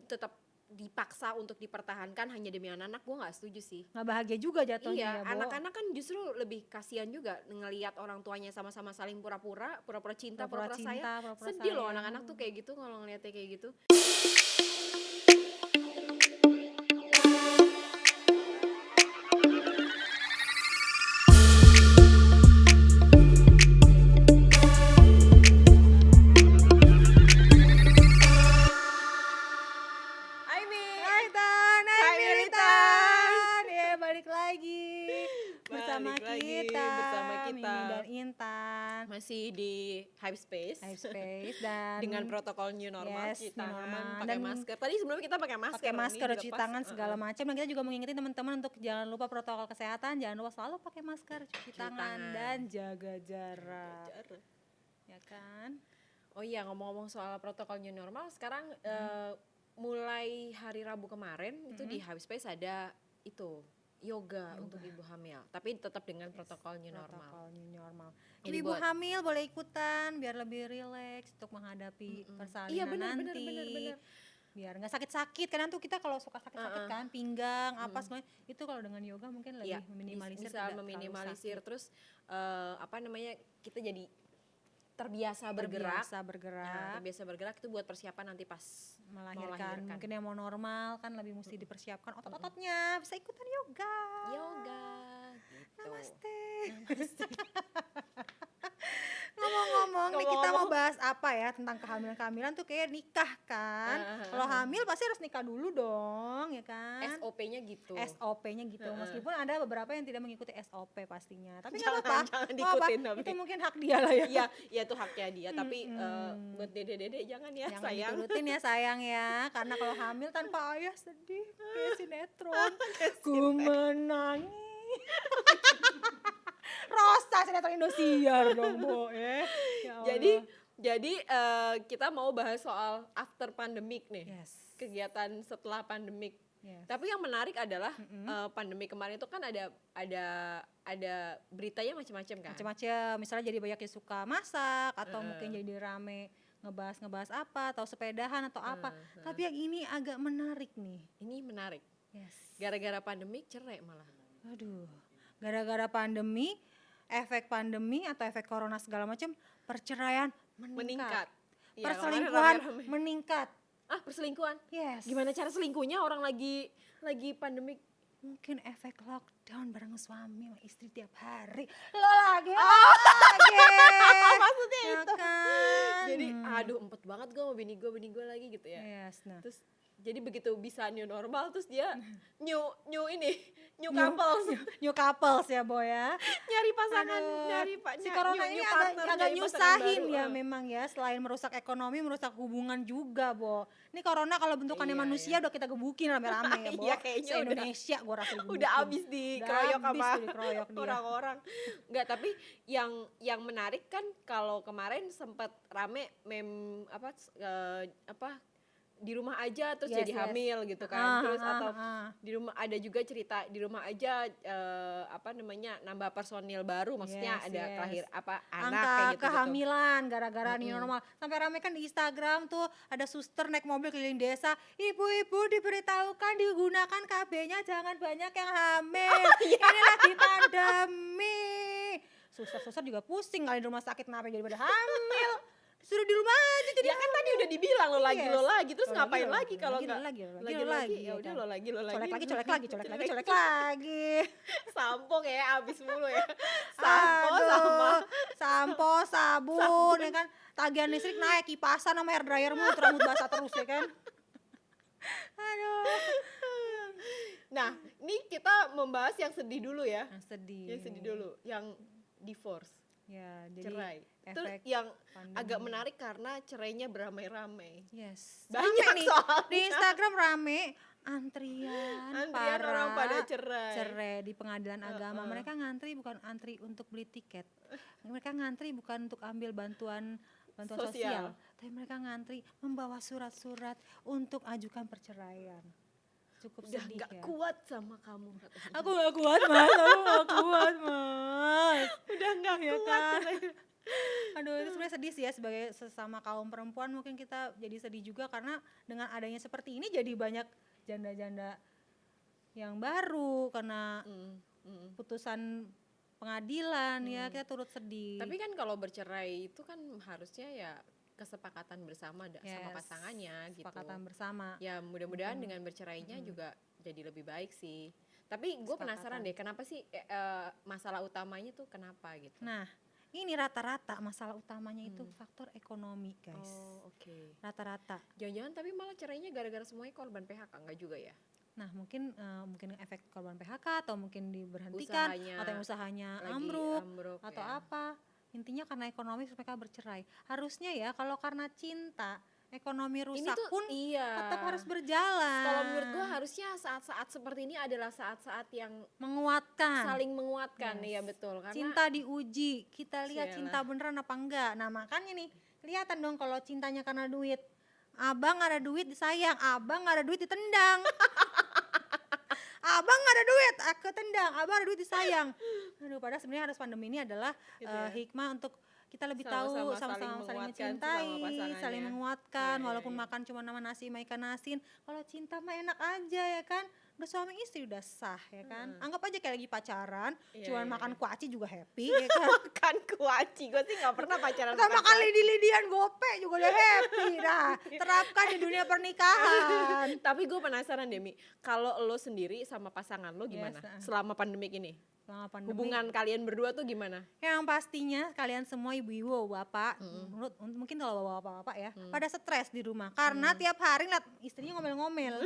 tetap dipaksa untuk dipertahankan hanya demi anak-anak, gue nggak setuju sih. Nggak bahagia juga jatuhnya Iya, ya, Bo. anak-anak kan justru lebih kasihan juga ngelihat orang tuanya sama-sama saling pura-pura cinta, pura-pura sayang. pura-pura Sedih loh sayang. anak-anak tuh kayak gitu kalau ngeliatnya kayak gitu. Masih di Hype Space dan dengan protokol new normal, yes, cuci tangan, pakai dan masker. Tadi sebelumnya kita pakai masker, cuci tangan segala macam. Dan kita juga mengingetin teman-teman untuk jangan lupa protokol kesehatan, jangan lupa selalu pakai masker, cuci tangan dan jaga jarak. Ya kan? Oh iya, ngomong-ngomong soal protokol new normal, sekarang mulai hari Rabu kemarin itu di Hype Space ada itu yoga untuk ibu hamil, tapi tetap dengan protokol new normal. Ibu hamil boleh ikutan biar lebih rileks untuk menghadapi persalinan nanti. Bener. Biar nggak sakit-sakit, karena tuh kita kalau suka sakit-sakit kan, pinggang apa semuanya, itu kalau dengan yoga mungkin lebih meminimalisir. Bisa meminimalisir, terus kita jadi terbiasa bergerak. Nah, terbiasa bergerak itu buat persiapan nanti pas melahirkan. Mungkin yang mau normal kan lebih mesti dipersiapkan otot-ototnya, bisa ikutan yoga gitu. Namaste. Ngomong-ngomong nih, kita mau bahas apa ya tentang kehamilan tuh kayak nikah kan. Kalau hamil pasti harus nikah dulu dong, ya kan. SOP-nya gitu. Meskipun ada beberapa yang tidak mengikuti SOP pastinya. Tapi jangan diikutin. Itu mungkin hak dia lah ya. Iya itu haknya dia, tapi buat dede-dede jangan ya, jangan sayang. diturutin ya sayang ya, karena kalau hamil tanpa ayah sedih kayak sinetron. Ku menangis. Rosa sinetron Indosiar dong, Bo ya. Jadi kita mau bahas soal after pandemic nih. Yes. Kegiatan setelah pandemic. Yes. Tapi yang menarik adalah pandemi kemarin itu kan ada beritanya macam-macam kan. Macam-macam. Misalnya jadi banyak yang suka masak atau mungkin jadi rame ngebahas apa atau sepedahan atau apa. Tapi yang ini agak menarik nih. Ini menarik. Yes. Gara-gara pandemi cerai malah. Aduh. Gara-gara pandemi, efek pandemi atau efek corona segala macam, perceraian meningkat. Perselingkuhan meningkat. Ah, perselingkuhan? Yes. Gimana cara selingkuhnya orang lagi pandemik? Mungkin efek lockdown bareng suami sama istri tiap hari. Lo lagi. Maksudnya ya itu. Kan? Jadi empet banget gue sama bini gue lagi gitu ya. Yes, nah. Terus jadi begitu bisa new normal, terus dia new couples. New couples ya, Bo ya. Nyari pasangan, si corona ini agak nyusahin ya memang ya. Selain merusak ekonomi, merusak hubungan juga, Bo. Ini corona kalau bentukannya manusia udah kita gebukin rame-rame ya, Bo. Iya, kayaknya Indonesia gue rasa digebukin. Udah abis dikeroyok sama orang-orang. Enggak, tapi yang menarik kan kalau kemarin sempat rame di rumah aja terus jadi hamil gitu kan. Terus atau di rumah ada juga cerita di rumah aja nambah personil baru, maksudnya ada lahir anak kayak gitu. Kehamilan gara-gara new normal. Sampai rame kan di Instagram tuh ada suster naik mobil keliling desa, ibu-ibu diberitahukan digunakan KB-nya jangan banyak yang hamil. Ini lagi pandemi. Suster juga pusing kali di rumah sakit kenapa jadi pada hamil. Suruh di rumah aja jadi. Ya kan tadi udah dibilang lo lagi terus ngapain lagi kalau enggak lagi ya udah lo lagi colek lagi sampo kayak abis mulu ya. Sampo sabun ya kan, tagihan listrik naik, kipasan sama air dryer mulu, rambut basah terus ya kan. Aduh. Nah, ini kita membahas yang sedih dulu ya. Yang sedih dulu, yang divorce. Ya, jadi cerai. Itu yang agak menarik karena cerainya beramai-ramai. Yes. Banyak nih soalnya. Di Instagram rame antrian orang pada cerai di pengadilan agama. Mereka ngantri bukan antri untuk beli tiket. Mereka ngantri bukan untuk ambil bantuan sosial, tapi mereka ngantri membawa surat-surat untuk ajukan perceraian. Cukup udah sedih gak ya. kuat sama kamu. Aku gak kuat mas. Udah gak kuat. Kan? Aduh itu sebenarnya sedih sih ya, sebagai sesama kaum perempuan mungkin kita jadi sedih juga karena dengan adanya seperti ini jadi banyak janda-janda yang baru karena Mm, mm. putusan pengadilan ya, kita turut sedih. Tapi kan kalau bercerai itu kan harusnya ya kesepakatan bersama sama Yes, pasangannya gitu. kesepakatan bersama. Ya mudah-mudahan dengan bercerainya juga jadi lebih baik sih. Tapi gue penasaran deh kenapa sih masalah utamanya tuh kenapa gitu. Nah, ini rata-rata masalah utamanya itu faktor ekonomi, guys. Oh oke. Rata-rata. Jangan-jangan tapi malah cerainya gara-gara semuanya korban PHK enggak juga ya? Nah, mungkin efek korban PHK atau mungkin diberhentikan Usahanya atau yang usahanya lagi ambruk atau ya. apa. Intinya karena ekonomi terus mereka bercerai. Harusnya ya kalau karena cinta, ekonomi Ini rusak tuh pun iya. tetap harus berjalan. Kalau menurut gue harusnya saat-saat seperti ini adalah saat-saat yang menguatkan. saling menguatkan. Yes. Iya betul karena Cinta diuji, kita lihat Sialah. cinta beneran apa enggak. Nah makanya nih, kelihatan dong kalau cintanya karena duit. Abang gak ada duit disayang, abang gak ada duit ditendang. Abang gak ada duit, aku tendang, abang ada duit disayang. Aduh, padahal sebenarnya harus pandemi ini adalah Gitu ya. hikmah untuk kita lebih Sama-sama tahu, saling sama-sama saling menguatkan mencintai, sesama pasangannya. saling menguatkan, Iya, iya, walaupun iya. makan cuma nama nasi sama ikan asin. Kalau cinta mah enak aja ya kan, udah suami istri udah sah ya kan. Anggap aja kayak lagi pacaran, Iya, cuman iya, makan iya. kuaci juga happy ya kan. Makan kuaci, gue sih nggak pernah pacaran Pertama makan kali di Lidian gope juga udah happy. Nah, terapkan di dunia pernikahan. Tapi gue penasaran deh Mi, kalau lo sendiri sama pasangan lo gimana Yes, selama pandemik ini? Selama pandemi. Hubungan kalian berdua tuh gimana? Yang pastinya kalian semua ibu-ibu, bapak, mungkin kalau bapak-bapak ya, pada stres di rumah karena tiap hari liat istrinya ngomel-ngomel.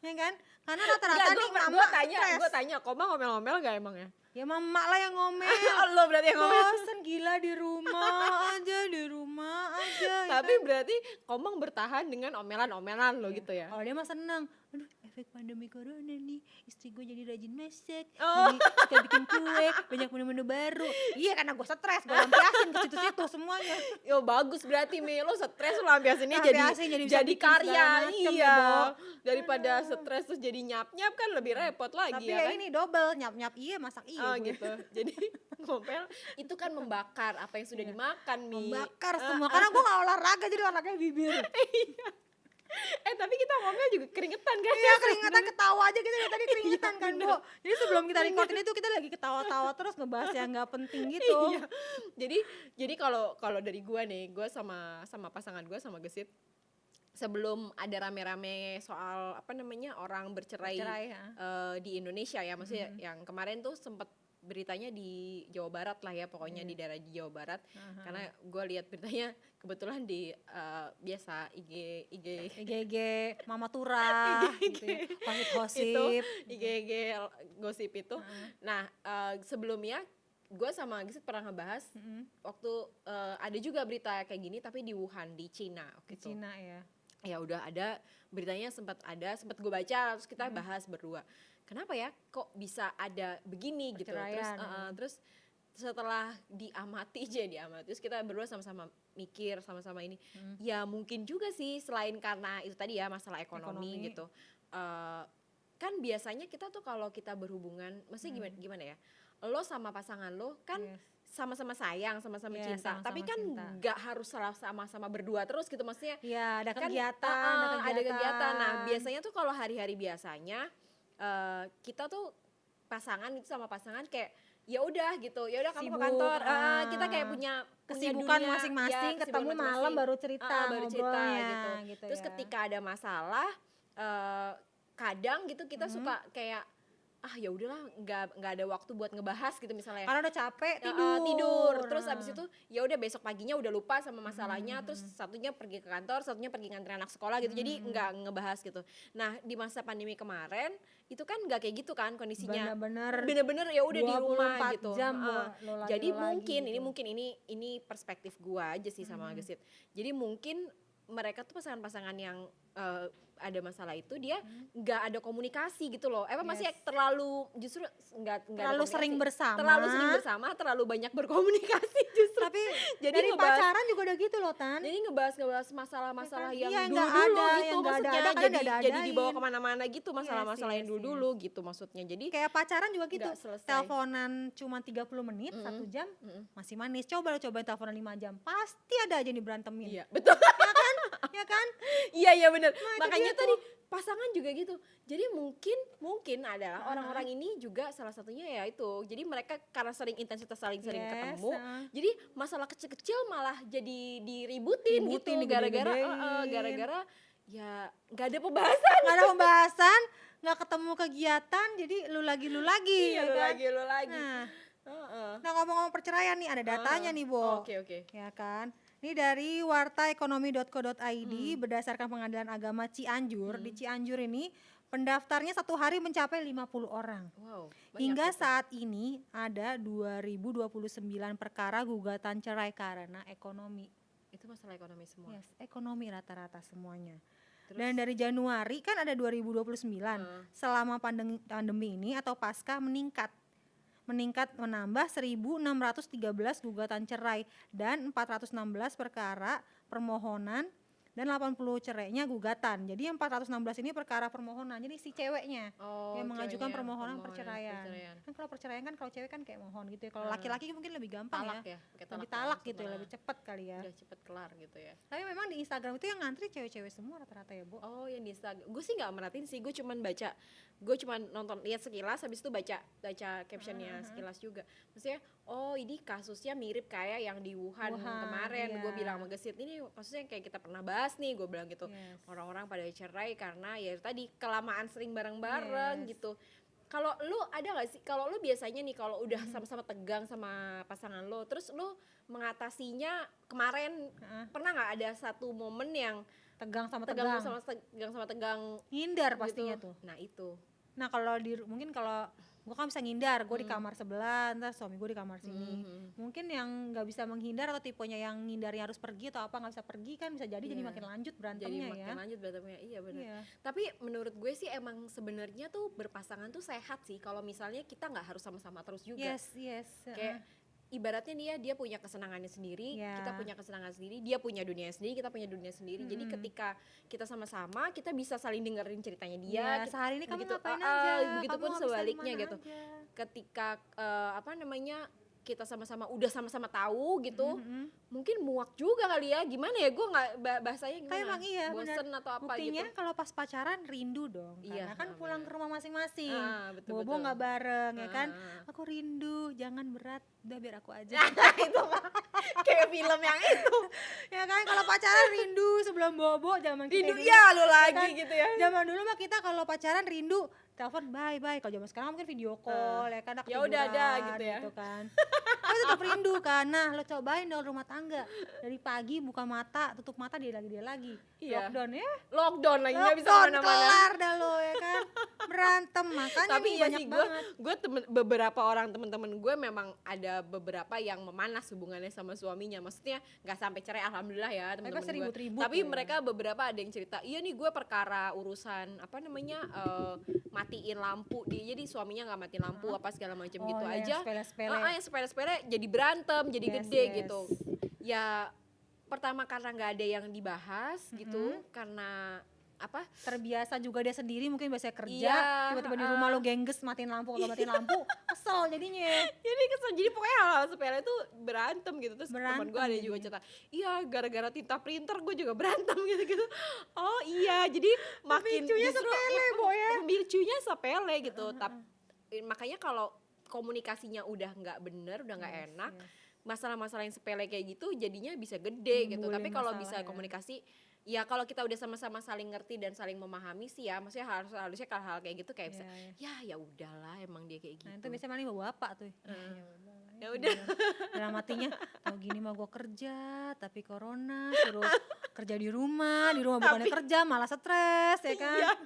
Ya kan? Karena rata-rata nih mama stres. Gue tanya, Koma ngomel-ngomel gak emang ya? Ya mama lah yang ngomel. Lo berarti yang ngomel. Bosen gila di rumah aja. ya Tapi berarti Komang bertahan dengan omelan-omelan lo gitu ya? Kalau dia mah seneng, aduh efek pandemi corona nih, istri gue jadi rajin masak, Oh. jadi suka bikin kue, banyak menu-menu baru. Iya karena gue stres, gue lampiasin ke situ-situ semuanya. Yo bagus berarti Mi, lo stres lo lampiasinnya jadi Lampiasin, jadi bisa bikin karya. segala macem ya, Iya. Bo. Daripada stres terus jadi nyap-nyap kan lebih repot lagi Tapi ya ya kan? ini double, nyap-nyap iya, masak iya Oh gue. gitu. Jadi ngomel itu kan membakar apa yang sudah dimakan Mi. Membakar semua, karena gue gak olahraga jadi olahraganya bibir. Tapi kita ngomel juga keringetan kan? Iya keringetan, ketawa aja gitu ya tadi keringetan kan Bu. Jadi sebelum kita record ini tuh kita lagi ketawa-tawa terus ngebahas yang gak penting gitu. Iya. Jadi kalau dari gua nih, gua sama pasangan gua sama Gesit sebelum ada rame-rame soal apa namanya orang bercerai, Bercerai, ya. Di Indonesia ya, maksudnya yang kemarin tuh sempet beritanya di Jawa Barat lah ya, pokoknya di daerah di Jawa Barat. Karena gue lihat beritanya kebetulan di biasa IGG Mama Tura gitu ya. Gosip-gosip. itu IG gosip itu. Nah sebelumnya gue sama Gesit pernah ngebahas waktu ada juga berita kayak gini tapi di Wuhan di Cina Di gitu. Cina ya. Ya udah ada beritanya sempat gue baca terus kita bahas berdua. Kenapa ya kok bisa ada begini gitu. Terus setelah diamati terus kita berdua sama-sama mikir sama-sama ini. Ya mungkin juga sih selain karena itu tadi ya masalah ekonomi. Gitu. Kan biasanya kita tuh kalau kita berhubungan maksudnya gimana ya? Lo sama pasangan lo kan sama-sama sayang, sama-sama Iya, cinta. sama-sama Tapi kan cinta. nggak harus sama-sama berdua terus gitu maksudnya. Iya, ada Kan, kegiatan, ada kegiatan. Nah, biasanya tuh kalau hari-hari biasanya kita tuh pasangan itu sama pasangan kayak ya udah gitu. Ya udah kamu ke Sibuk, kantor. Kita kayak punya kesibukan dunia, masing-masing, ya, ketemu kesibukan malam masing-masing. baru cerita, Baru cerita ngobrolnya, gitu. Terus ya. ketika ada masalah kadang gitu kita suka kayak ya udahlah nggak ada waktu buat ngebahas gitu misalnya. Karena udah capek Tidur terus abis itu ya udah besok paginya udah lupa sama masalahnya terus satunya pergi ke kantor satunya pergi nganter anak sekolah gitu jadi nggak ngebahas gitu. Nah di masa pandemi kemarin itu kan nggak kayak gitu kan kondisinya bener-bener ya udah di rumah 24 gitu. jam, lo lagi, Jadi lo mungkin lagi, ini perspektif gua aja sih sama Gesit. Jadi mungkin mereka tuh pasangan-pasangan yang ada masalah itu dia nggak ada komunikasi gitu loh. Masih Yes. terlalu justru nggak ada Terlalu sering komunikasi. bersama. Terlalu sering bersama, terlalu banyak berkomunikasi justru. Tapi Jadi dari ngebahas- pacaran juga udah gitu loh Tan. Jadi ngebahas masalah-masalah Iya kan? yang Iya, dulu nggak dulu ada, gitu yang nggak maksudnya. ada-ada, kadang Jadi ada-adain. dibawa kemana-mana gitu masalah-masalah Yes, yang yes, dulu-dulu gitu maksudnya. Jadi Kayak pacaran juga gitu. nggak selesai. Teleponan cuma 30 menit, 1 jam masih manis. Coba lo cobain teleponan 5 jam. Pasti ada aja nih berantemin. iya betul. Ya kan? Iya benar. Nah, itu Makanya dia tadi pasangan juga gitu. Jadi mungkin adalah orang-orang ini juga salah satunya ya itu. Jadi mereka karena sering intensitas sering Yes, ketemu, jadi masalah kecil-kecil malah jadi diributin gitu gara-gara digede-gedein. gara-gara ya nggak ada pembahasan. Nggak ada pembahasan, nggak ketemu kegiatan, jadi lu lagi Iya, ya lu kan? lagi. Nah, Heeh. nah ngomong-ngomong perceraian nih, ada datanya nih, Bo. Oke. Ya kan? Ini dari wartaekonomi.co.id berdasarkan Pengadilan Agama Cianjur. Di Cianjur ini pendaftarnya satu hari mencapai 50 orang. Wow. banyak Hingga gitu. saat ini ada 2029 perkara gugatan cerai karena ekonomi. Itu masalah ekonomi semua. Yes, ekonomi rata-rata semuanya. Terus? Dan dari Januari kan ada 2029. Selama pandemi ini atau pasca meningkat menambah 1.613 gugatan cerai dan 416 perkara permohonan dan 80 cerainya gugatan. Jadi yang 416 ini perkara permohonan. Jadi si ceweknya yang mengajukan ceweknya permohonan permohonan perceraian. perceraian. Kan kalau perceraian kan kalau cewek kan kayak mohon gitu ya. Kalau laki-laki mungkin lebih gampang Talak ya. ya, pakai Lebih talak talak langsung, gitu ya, lebih cepat kali ya. udah cepet kelar gitu ya. Tapi memang di Instagram itu yang ngantri cewek-cewek semua rata-rata ya, Bu. Oh, yang di Instagram. Gue sih nggak merhatiin sih, gue cuman nonton lihat sekilas, habis itu baca captionnya sekilas juga. Maksudnya, oh ini kasusnya mirip kayak yang di Wuhan kemarin. iya. Gue bilang sama Gesit, ini kasusnya yang kayak kita pernah bahas nih, gue bilang gitu. Yes. Orang-orang pada cerai karena ya tadi kelamaan sering bareng-bareng Yes. gitu. Kalau lu ada gak sih, kalau lu biasanya nih kalau udah sama-sama tegang sama pasangan lu, terus lu mengatasinya kemarin pernah nggak ada satu momen yang Tegang sama tegang tegang. sama tegang Ngindar pastinya gitu. tuh. Nah itu. Nah kalau mungkin kalau gue kan bisa ngindar, gue di kamar sebelah, ntar suami gue di kamar sini. Mungkin yang nggak bisa menghindar atau tipenya yang ngindarnya harus pergi atau apa nggak bisa pergi kan bisa jadi jadi Iya. makin lanjut Jadi berantemnya makin ya. lanjut berantemnya, iya benar. Iya. Tapi menurut gue sih emang sebenarnya tuh berpasangan tuh sehat sih kalau misalnya kita nggak harus sama-sama terus juga. Yes. Kayak ibaratnya dia punya kesenangannya sendiri, Ya. kita punya kesenangan sendiri, dia punya dunia sendiri, kita punya dunia sendiri. Jadi ketika kita sama-sama, kita bisa saling dengerin ceritanya dia. Iya, sehari ini kamu begitu- ngapain ah, aja, begitupun kamu habis dari sebaliknya mana gitu. aja. Ketika kita sama-sama udah sama-sama tahu gitu, mungkin muak juga kali ya. Gimana ya, gue nggak bahasanya gimana? Tapi emang iya bosen benar. atau apa Buktinya gitu. kalau pas pacaran rindu dong. Iya, Karena kan pulang benar. ke rumah masing-masing. Betul, Bobo betul. nggak bareng ya kan. Ah. Aku rindu, jangan berat, udah biar aku aja. Itu mah kayak film yang itu. Ya kan kalau pacaran rindu sebelum bobo zaman kita Rindu dulu. ya lu lagi kan? gitu ya. Zaman dulu mah kita kalau pacaran rindu telepon bye. Kalau zaman sekarang mungkin video call ya kan. Ya udah ada gitu ya. kan. Tapi tetap rindu kan. Nah, lo cobain dong rumah tangga. Dari pagi buka mata, tutup mata dia lagi. Iya. Lockdown ya. Lockdown lagi nggak bisa Lockdown kemana-mana. kelar dah lo ya kan. Berantem makanya Tapi nih iya banyak sih banget. gue beberapa orang temen-temen gue memang ada beberapa yang memanas hubungannya sama suaminya. Maksudnya nggak sampai cerai, alhamdulillah ya temen-temen pasti gue. ribut-ribut Tapi tuh ya. mereka beberapa ada yang cerita, iya nih gue perkara urusan apa namanya matiin lampu, jadi suaminya nggak matiin lampu apa segala macam Oh, gitu ya, aja. yang sepele-sepele. Yang sepele-sepele jadi berantem, jadi Yes, gede yes. gitu. Ya pertama karena nggak ada yang dibahas gitu, karena apa? Terbiasa juga dia sendiri mungkin biasa kerja, Iya, tiba-tiba di rumah lo gengges matiin lampu kagak matiin lampu, kesel jadinya. Jadi kesel, jadi pokoknya hal-hal sepele itu berantem gitu. Terus teman Berantem gue ada juga cerita, iya gara-gara tinta printer gue juga berantem gitu-gitu. Oh iya, jadi makin Pemicunya justru sepele, Bo, ya. pemicunya sepele gitu. Makanya kalau komunikasinya udah nggak bener, udah nggak enak, masalah-masalah yang sepele kayak gitu jadinya bisa gede gitu. Nimbulin Tapi kalau masalah bisa ya. komunikasi, ya kalau kita udah sama-sama saling ngerti dan saling memahami sih ya, maksudnya harusnya hal-hal kayak gitu kayak bisa, ya udahlah emang dia kayak gitu. Nah itu biasanya paling bawa bapak tuh. Ya udah. Dalam hatinya, oh gini mah gue kerja, tapi corona suruh kerja di rumah bukannya kerja malah stres ya kan.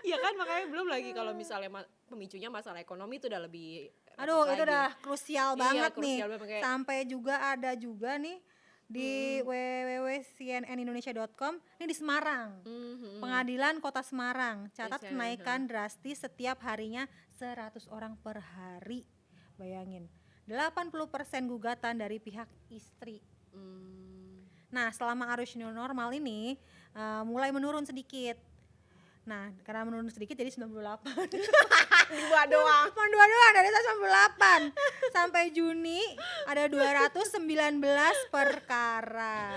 Iya kan, makanya belum lagi kalau misalnya pemicunya masalah ekonomi itu udah lebih Aduh repot itu lagi. udah krusial Iya, banget nih. krusial banget, kayak- Sampai juga ada juga nih di www.cnnindonesia.com. Ini di Semarang. Pengadilan Kota Semarang. Catat Iya, kenaikan drastis setiap harinya 100 orang per hari. Bayangin. 80% gugatan dari pihak istri. Nah, selama arus new normal ini mulai menurun sedikit. Nah, karena menurun sedikit jadi 98. Dua doang. Cuma dua doang dari 198. Sampai Juni ada 219 perkara.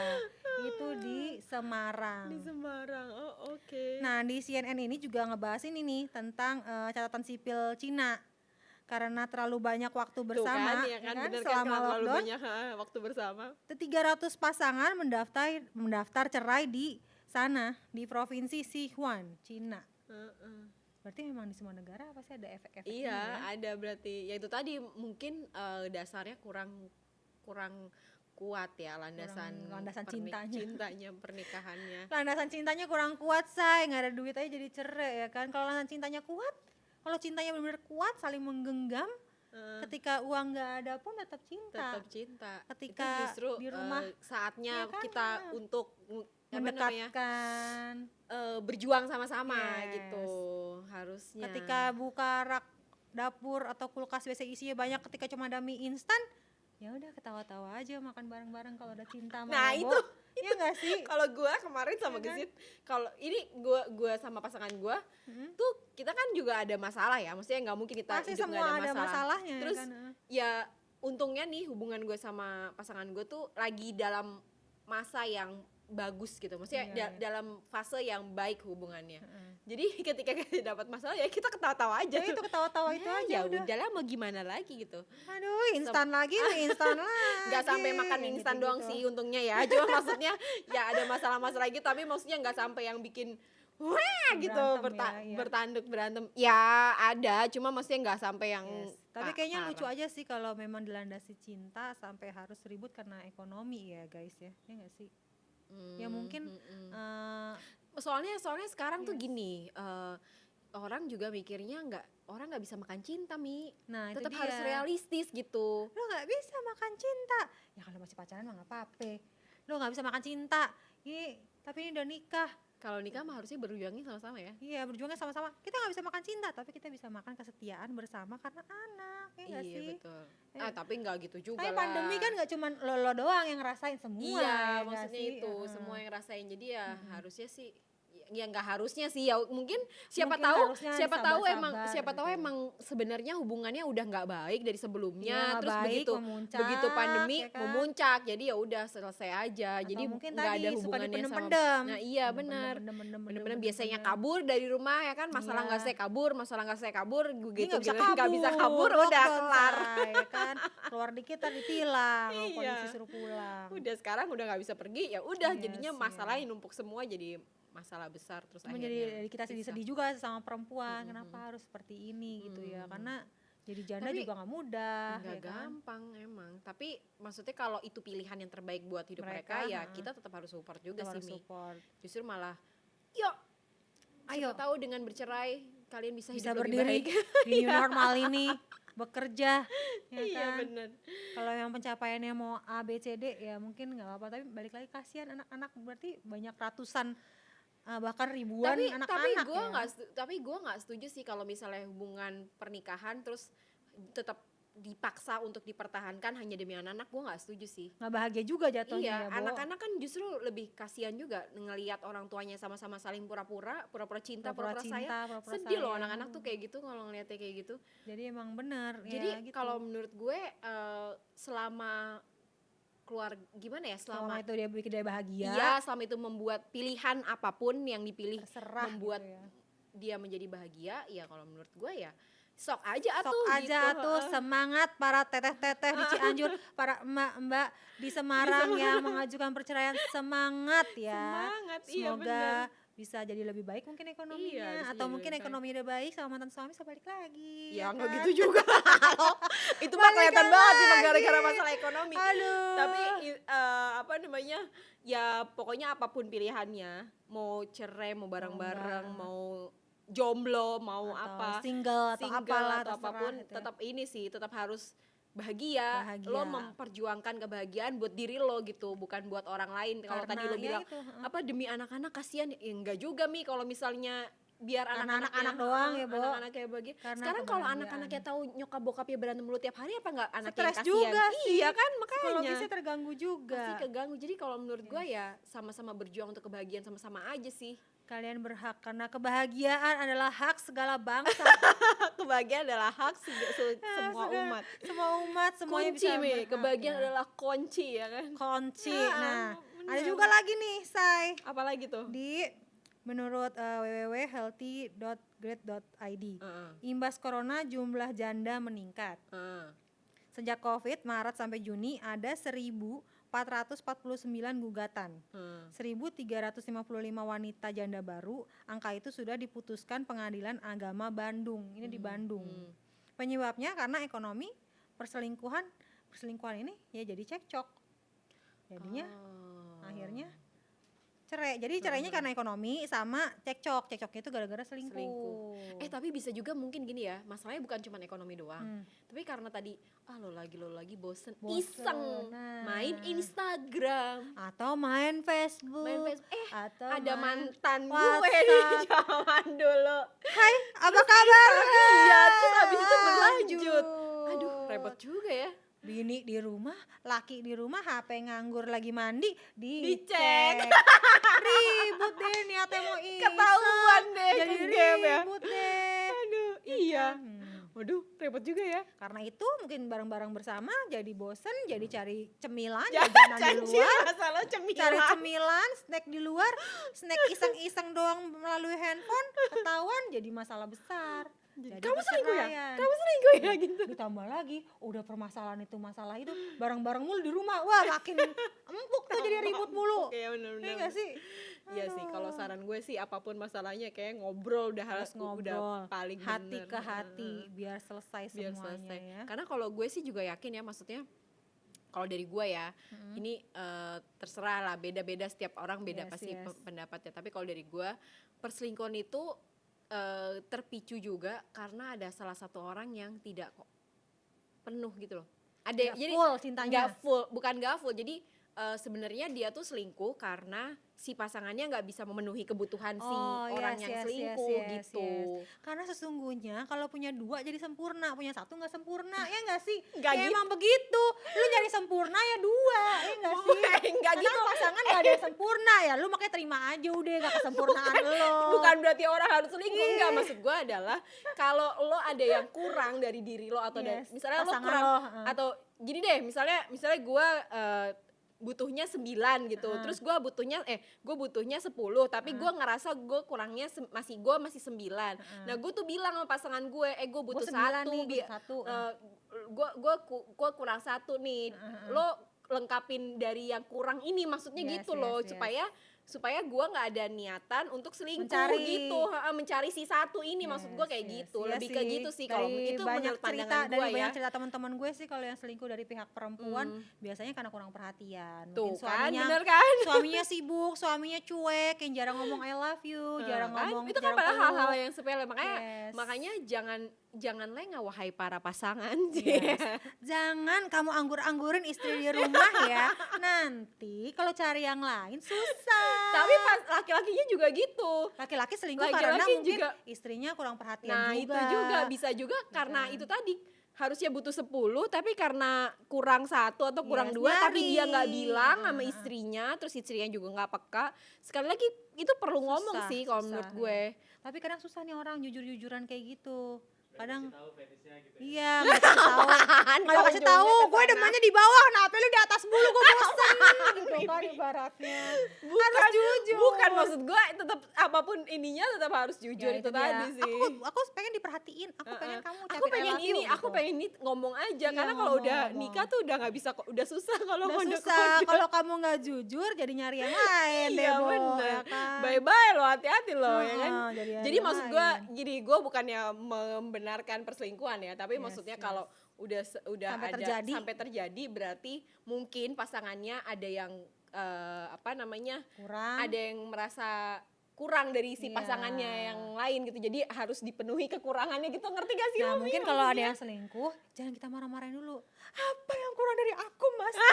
Itu di Semarang. Di Semarang. Oh, oke. Nah, di CNN ini juga ngebahas ini nih tentang catatan sipil Cina. Karena terlalu banyak waktu bersama, Tuh kan, ya kan, bener kan, selama kalau terlalu lockdown, banyak waktu bersama. 300 pasangan mendaftar cerai di sana, di provinsi Sichuan, Cina. Berarti memang di semua negara pasti ada efek-efeknya. Iya, ya? ada berarti. Ya itu tadi mungkin dasarnya kurang kuat ya landasan cintanya. Pernikahannya. Landasan cintanya kurang kuat, say, nggak ada duit aja jadi cerai ya kan. Kalau landasan cintanya kuat, kalau cintanya benar-benar kuat, saling menggenggam, ketika uang nggak ada pun tetap cinta. Tetap cinta. Ketika itu justru di rumah, saatnya ya kan, kita untuk mendekatkan, berjuang sama-sama Yes. gitu harusnya. ketika buka rak dapur atau kulkas biasa isinya banyak, ketika cuma ada mie instan, ya udah ketawa-tawa aja makan bareng-bareng kalau ada cinta. Nah, Bobo. Ya nggak sih? Kalau gue kemarin sama Iya kan? Gesit, kalau ini gue sama pasangan gue tuh kita kan juga ada masalah ya, maksudnya nggak mungkin kita Pasti hidup nggak semua ada ada masalah. masalahnya. Terus kan? ya untungnya nih hubungan gue sama pasangan gue tuh lagi dalam masa yang bagus gitu, maksudnya Iya. dalam fase yang baik hubungannya. Jadi ketika kita dapat masalah ya kita ketawa-tawa aja. Ya itu ketawa-tawa itu aja Ya udah. udahlah mau gimana lagi gitu. Aduh, instan lagi, mie instan lagi. Nggak sampai makan mie instan doang sih untungnya ya. Cuma maksudnya ya ada masalah-masalah gitu, tapi maksudnya nggak sampai yang bikin wah gitu Berantem ya, iya. bertanduk berantem. Ya ada, cuma maksudnya nggak sampai yang Yes. Tapi kayaknya parah. lucu aja sih kalau memang dilandasi cinta sampai harus ribut karena ekonomi ya guys ya. Ya nggak sih? Ya mungkin soalnya sekarang tuh Yes. gini, orang juga mikirnya orang nggak bisa makan cinta, Mi. nah itu Tetap dia. harus realistis gitu. Lo nggak bisa makan cinta. Ya kalau masih pacaran mah nggak apa-apa. Lo nggak bisa makan cinta. Tapi ini udah nikah. Kalau nikah mah harusnya berjuangnya sama-sama ya. Iya, berjuangnya sama-sama. Kita nggak bisa makan cinta, tapi kita bisa makan kesetiaan bersama karena anak. Ya nggak Iya sih? betul. Ya. Tapi nggak gitu juga Tapi lah. pandemi kan nggak cuma lo doang yang ngerasain, semua. Iya, ya nggak maksudnya sih? itu Heeh. semua yang rasain. Jadi ya harusnya sih ya nggak harusnya sih ya mungkin siapa Mungkin tahu harusnya siapa sabar-sabar tahu gitu ya. emang sebenarnya hubungannya udah nggak baik dari Iya, sebelumnya, terus baik, begitu memuncak, begitu pandemi ya kan? memuncak, jadi ya udah selesai aja. Atau Jadi mungkin nggak tadi ada suka hubungannya sama. dipendem-pendem. Nah iya benar. Bener-bener biasanya kabur dari rumah ya kan, masalah Iya. nggak saya kabur Ini gitu nggak bisa nggak bisa kabur udah lockdown, kelar. say, ya kan? Keluar dikit tadi ditilang, Iya. polisi suruh pulang. Udah sekarang udah nggak bisa pergi, ya udah Yes, jadinya iya. masalah yang numpuk semua jadi masalah besar terus Cuma akhirnya jadi kita pisah. sedih-sedih juga sama perempuan, kenapa harus seperti ini gitu ya, karena jadi janda Tapi juga nggak mudah nggak ya kan? gampang emang, tapi maksudnya kalau itu pilihan yang terbaik buat hidup mereka, ya kita tetap harus support juga Kita sih, harus Mi. support. Justru malah yuk Ayo. siapa tahu dengan bercerai kalian bisa Bisa hidup lebih berdiri baik. di new normal ini, bekerja ya Iya kan? benar. Kalau yang pencapaiannya mau A, B, C, D ya mungkin nggak apa-apa, tapi balik lagi kasihan anak-anak, berarti banyak ratusan bahkan ribuan anak-anak Tapi gue nggak setuju sih kalau misalnya hubungan pernikahan terus tetap dipaksa untuk dipertahankan hanya demi anak-anak. Gue nggak setuju sih. nggak bahagia juga jatuhnya Iya, ya, Bo. anak-anak kan justru lebih kasihan juga ngelihat orang tuanya sama-sama saling pura-pura cinta, Pura-pura pura-pura cinta, sayang. pura-pura Sedih loh sayang. anak-anak tuh kayak gitu kalau ngeliatnya kayak gitu. Jadi emang benar Jadi ya, gitu. kalau menurut gue selama keluar gimana ya, selama selama itu dia bikin dia bahagia, iya, selama itu membuat pilihan apapun yang dipilih terserah membuat gitu ya. dia menjadi bahagia, ya kalau menurut gue ya sok aja Sok atuh aja gitu. tuh, semangat para teteh-teteh di Cianjur, para emak-emak di Semarang yang mengajukan perceraian, semangat ya. Semangat, iya Semoga benar. bisa jadi lebih baik mungkin ekonominya, Iya, bisa atau jadi mungkin lebih baik. ekonomi udah baik sama mantan suami bisa balik lagi. Ya nggak kan? gitu juga. Itu mah kelihatan Balikan banget sih lagi. gara-gara masalah ekonomi. Aduh. Tapi apa namanya, ya pokoknya apapun pilihannya, mau cerai, mau bareng-bareng, enggak. mau jomblo, mau Atau apa, single atau single apalah, atau terserah apapun, gitu ya. tetap ini sih, tetap harus bahagia, Bahagia. lo memperjuangkan kebahagiaan buat diri lo gitu, bukan buat orang lain. Kalau tadi lo Karena ya bilang itu, apa demi anak-anak kasihan, ya enggak juga Mi kalau misalnya biar Karena anak-anaknya anak-anak doang ya, Bo. anak-anak kayak bahagia. Karena Sekarang kalau kebahagiaan. anak-anaknya tahu nyokap bokapnya berantem mulu tiap hari, apa enggak anak yang Stres kasihan? juga sih. Iya kan, makanya Psikologisnya terganggu juga. pasti keganggu. Jadi kalau menurut gue ya sama-sama berjuang untuk kebahagiaan sama-sama aja sih. Kalian berhak karena kebahagiaan adalah hak segala bangsa. Kebahagiaan adalah hak semua umat. Semua umat semuanya Kunci bisa Mi, berhak, kebahagiaan ya. adalah kunci ya kan. Kunci. Ah, Nah, ada bener. juga lagi nih, Say. Apalagi tuh? Di menurut www.healthy.grade.id, Heeh. imbas corona jumlah janda meningkat. Heeh. Sejak Covid Maret sampai Juni ada 1.449 gugatan. 1.355 wanita janda baru. Angka itu sudah diputuskan Pengadilan Agama Bandung. Ini di Bandung. Penyebabnya karena ekonomi, perselingkuhan ini ya jadi cekcok. Jadinya akhirnya cerai. Jadi cerainya karena ekonomi sama cekcok. Cekcoknya itu gara-gara selingkuh. Tapi bisa juga mungkin gini ya, masalahnya bukan cuma ekonomi doang. Tapi karena tadi lo lagi bosen. Iseng Nah. main Instagram, Atau main Facebook. atau ada main mantan gue WhatsApp. di zaman dulu. Hai, apa kabar? Iya, terus habis itu berlanjut. Lanjut. Aduh, repot juga ya. Bini di rumah, laki di rumah, HP nganggur lagi mandi, Dicek. Ribut deh niatnya mau iseng. Ketahuan deh Jadi ke game ya. ribut deh. Aduh, iya. Hmm. Waduh, repot juga ya. Karena itu mungkin bareng-bareng bersama jadi bosen, jadi cari cemilan, Ya, jajanan di Cancil luar. masalah cemilan. Cari cemilan, snack di luar, snack iseng-iseng doang melalui handphone, ketahuan jadi masalah besar. Jadi Kamu selingkuh ya? perceraian. Kamu selingkuh ya gitu. Ditambah lagi udah permasalahan itu masalah itu bareng-bareng mulu di rumah, wah makin empuk tuh jadi ribut mulu. Oke, Iya benar-benar. nggak sih? Iya sih, kalau saran gue sih apapun masalahnya kayak ngobrol udah Harus ngobrol udah paling hati bener. ke hati biar selesai Biar semuanya selesai. ya. Karena kalau gue sih juga yakin ya, maksudnya kalau dari gue ya, ini terserah lah, beda-beda setiap orang beda Yes, pasti yes. pendapatnya. Tapi kalau dari gue, perselingkuhan itu terpicu juga karena ada salah satu orang yang tidak kok penuh gitu loh. Ada Nggak full cintanya. nggak full, bukan nggak full. Jadi sebenarnya dia tuh selingkuh karena si pasangannya nggak bisa memenuhi kebutuhan si orang yang selingkuh gitu. Karena sesungguhnya kalau punya dua jadi sempurna, punya satu nggak sempurna, ya nggak sih? Nggak Ya gitu. emang begitu. Lu nyari sempurna ya dua, ya nggak sih? Nggak Karena gitu. pasangan nggak ada yang sempurna ya, lu makanya terima aja udah nggak kesempurnaan lo. Bukan berarti orang harus selingkuh, enggak, maksud gue adalah kalau lo ada yang kurang dari diri lo atau Yes, misalnya lo pasangan kurang lo, atau gini deh, misalnya gue butuhnya 9 gitu, terus gue butuhnya 10, tapi gue ngerasa gue kurangnya masih 9. Nah gue tuh bilang sama pasangan gue, gue butuh 9 1 nih, satu. gue kurang 1 nih, lo lengkapin dari yang kurang ini, maksudnya Yes, gitu loh, yes, yes. supaya gue nggak ada niatan untuk selingkuh Mencari. gitu, mencari si satu ini, maksud gue kayak gitu, Iya lebih ke gitu sih kalau Dari itu banyak menurut cerita, pandangan dari gue ya. banyak cerita teman-teman gue sih kalau yang selingkuh dari pihak perempuan biasanya karena kurang perhatian. Tuh Mungkin kan, suaminya bener kan? suaminya sibuk, suaminya cuek, yang jarang ngomong I love you, jarang Kan? ngomong, Itu kan jarang padahal peluk. hal-hal yang sepele, Yes. makanya jangan lengah wahai para pasangan. Yes. Jangan kamu anggur-anggurin istri di rumah ya. Nanti kalau cari yang lain susah. Tapi pas laki-lakinya juga gitu. Laki-laki selingkuh Laki-laki karena mungkin juga. istrinya kurang perhatian Nah juga. itu juga bisa juga karena itu tadi harusnya butuh 10 tapi karena kurang 1 atau kurang Yes, 2 tapi nyari. dia nggak bilang sama istrinya, terus istrinya juga nggak peka. Sekali lagi itu perlu ngomong Susah, sih kalau susah, menurut ya. gue. Tapi kadang susah nih orang jujur-jujuran kayak gitu. Kadang tahu fetishnya gitu ya. iya nggak kasih tahu, nggak kasih tahu. Gue demennya di bawah, nah lu di atas mulu gue bosan. Gitu kan ibaratnya. Harus jujur. Bukan, maksud gue tetap apapun ininya tetap harus jujur, Ya, itu dia. tadi sih. Aku pengen diperhatiin. Aku pengen kamu Aku ucapin I pengen love you, ini, aku gitu. pengen ini, ngomong aja. Iya, Karena kalau udah ngomong. nikah tuh udah nggak bisa, udah susah kalau Udah kode-kode. susah kalau kamu nggak jujur jadi nyari yang lain deh, Iya Bo, bener, ya kan? bye-bye lo, hati-hati lo ya kan. Jadi yang Maksud gue, lain. gini, gue bukannya membenarkan perselingkuhan ya, tapi Yes, maksudnya yes. kalau udah Sampai ada terjadi. sampai terjadi berarti mungkin pasangannya ada yang apa namanya, kurang ada yang merasa kurang dari si Iya. pasangannya yang lain gitu. Jadi harus dipenuhi kekurangannya gitu. Ngerti gak sih Nah lo, Mi? mungkin kalau ada Maksudnya? yang selingkuh, jangan kita marah-marahin dulu. Apa yang kurang dari aku mas? Ya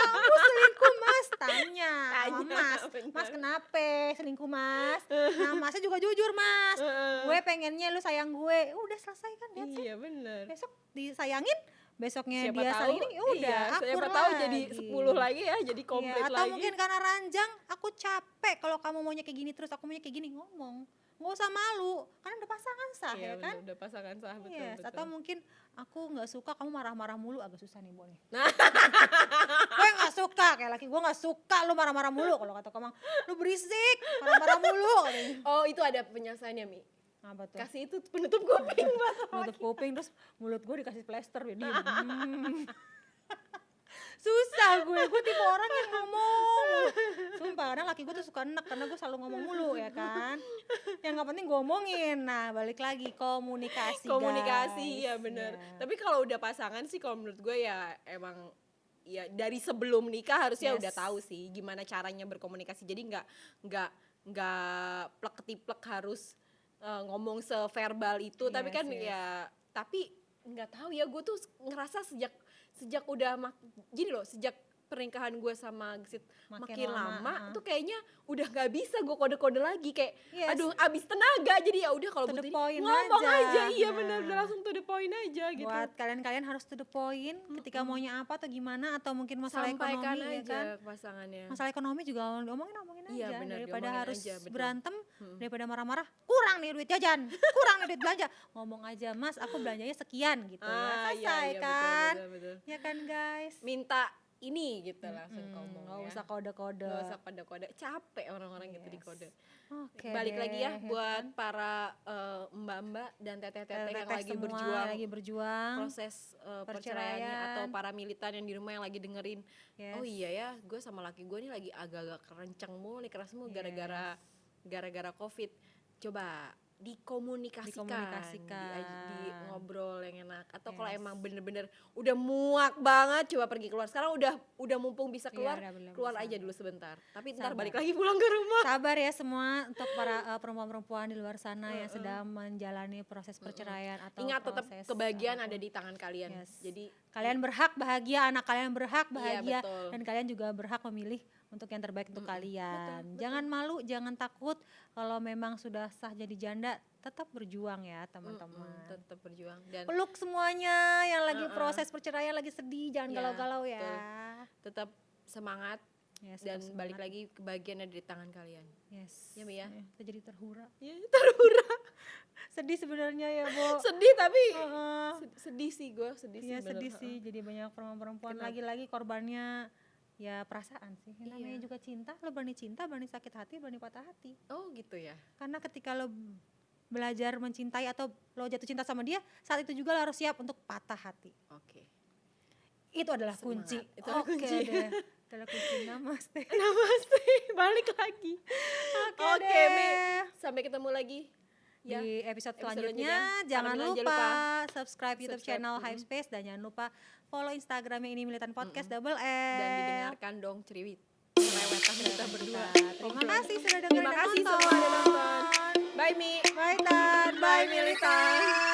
kamu selingkuh mas? Tanya sama Tanya, mas. bener. Mas kenapa selingkuh mas? Nah masnya juga jujur mas. Gue pengennya lu sayang gue. Udah selesai kan, that's it. Iya bener. Besok disayangin, besoknya Siapa dia tahu, saling ini, udah iya, akur siapa tahu lagi. jadi 10 lagi ya, jadi komplit Iya, atau lagi. mungkin karena ranjang, aku capek kalau kamu maunya kayak gini terus, aku maunya kayak gini, ngomong. Nggak usah malu, karena udah pasangan sah Iya ya kan? bener, udah pasangan sah, betul, Yes, betul. atau mungkin aku nggak suka kamu marah-marah mulu, agak susah nih Bo nih. Nah. Gue nggak suka, kayak laki gue nggak suka lu marah-marah mulu. Kalau kata Komang, lu berisik, marah-marah mulu. Katanya. Oh itu ada penyelesaiannya, Mi. Apa tuh? Kasih itu penutup kuping buat Nutup kuping terus mulut gue dikasih plester dia diem. Susah gue tipe orang yang ngomong. Sumpah kadang laki gue tuh suka enek karena gue selalu ngomong mulu ya kan. Yang gak penting gue omongin. Nah balik lagi komunikasi komunikasi, guys. ya bener. Ya. Tapi kalau udah pasangan sih kalau menurut gue ya emang ya dari sebelum nikah harusnya Yes. udah tahu sih gimana caranya berkomunikasi. Jadi nggak plek ketiplek harus ngomong severbal itu. Tapi Yes, kan yes. ya tapi nggak tahu ya, gue tuh ngerasa sejak udah gini loh, sejak pernikahan gue sama Gesit makin lama tuh kayaknya udah nggak bisa gue kode-kode lagi kayak Yes. aduh abis tenaga. Jadi ya udah kalau To the butuh point ngomong aja. Iya Nah. bener, udah langsung to the point aja gitu. Buat kalian harus to the point ketika maunya apa atau gimana, atau mungkin masalah Sampaikan ekonomi ya aja kan. ke pasangannya. Masalah ekonomi juga omongin Iya, aja benar, daripada diomongin harus aja, betul. berantem, daripada marah-marah, kurang nih duit jajan, kurang nih duit belanja, ngomong aja mas aku belanjanya sekian gitu ya, selesai iya, kan, betul. ya kan guys. Minta ini gitu langsung ngomong Nggak ya. usah kode-kode. Nggak usah kode-kode, capek orang-orang gitu Yes. dikode. Oke Balik deh, lagi ya buat kan? para mbak-mbak dan teteh-teteh yang Teteh lagi semua berjuang lagi berjuang. proses perceraiannya, perceraian. atau para militan yang di rumah yang lagi dengerin. Yes. Oh iya ya, gue sama laki gue nih lagi agak-agak kerencang mulu nih, keras mulu gara-gara COVID. Coba dikomunikasikan. Di ngobrol yang enak. Atau kalau Yes. emang bener-bener udah muak banget, coba pergi keluar. Sekarang udah mumpung bisa keluar, Iya, udah keluar bisa. aja dulu sebentar. Tapi ntar Sabar. balik lagi pulang ke rumah. Sabar ya semua untuk para perempuan-perempuan di luar sana yang sedang menjalani proses perceraian atau Ingat tetap proses kebahagiaan apapun. ada di tangan kalian. Yes. Jadi Kalian berhak bahagia, anak kalian berhak bahagia, betul. dan kalian juga berhak memilih untuk yang terbaik untuk kalian. Jangan malu, jangan takut. Kalau memang sudah sah jadi janda, tetap berjuang ya teman-teman. tetap berjuang dan Peluk semuanya yang lagi proses perceraian, lagi sedih, jangan Ya, galau-galau ya. tetap semangat. Yes, Dan tetap balik semangat. lagi kebahagiaan ada di tangan kalian. Yes. Ya, Mi ya? Kita jadi terhura. Ya, terhura. Sedih sebenarnya ya, Bo. Sedih tapi Heeh. sedih sih gue, sedih sih Iya bener. sedih sih, jadi banyak perempuan-perempuan Kenapa? lagi-lagi korbannya ya perasaan sih. Yang namanya Iya. juga cinta, lo berani cinta, berani sakit hati, berani patah hati. Oh gitu ya. Karena ketika lo belajar mencintai atau lo jatuh cinta sama dia, saat itu juga lo harus siap untuk patah hati. Oke. Itu adalah Semangat. kunci. Itu adalah Oke kunci. deh. Itu adalah kunci, namaste. Namaste, balik lagi. Oke Oke, deh. Mi. Sampai ketemu lagi. Ya. Di episode Episode selanjutnya, selanjutnya. jangan Para lupa, jangan subscribe YouTube Subscribe, channel Hypespace, dan jangan lupa follow Instagramnya Ini Militan Podcast double L. Dan didengarkan dong cerewetan kita berdua. Terima kasih sudah dengerin Terima dan kasih nonton. semua udah nonton. Bye Mi. Bye Tan, bye Bye, Militan. Militan.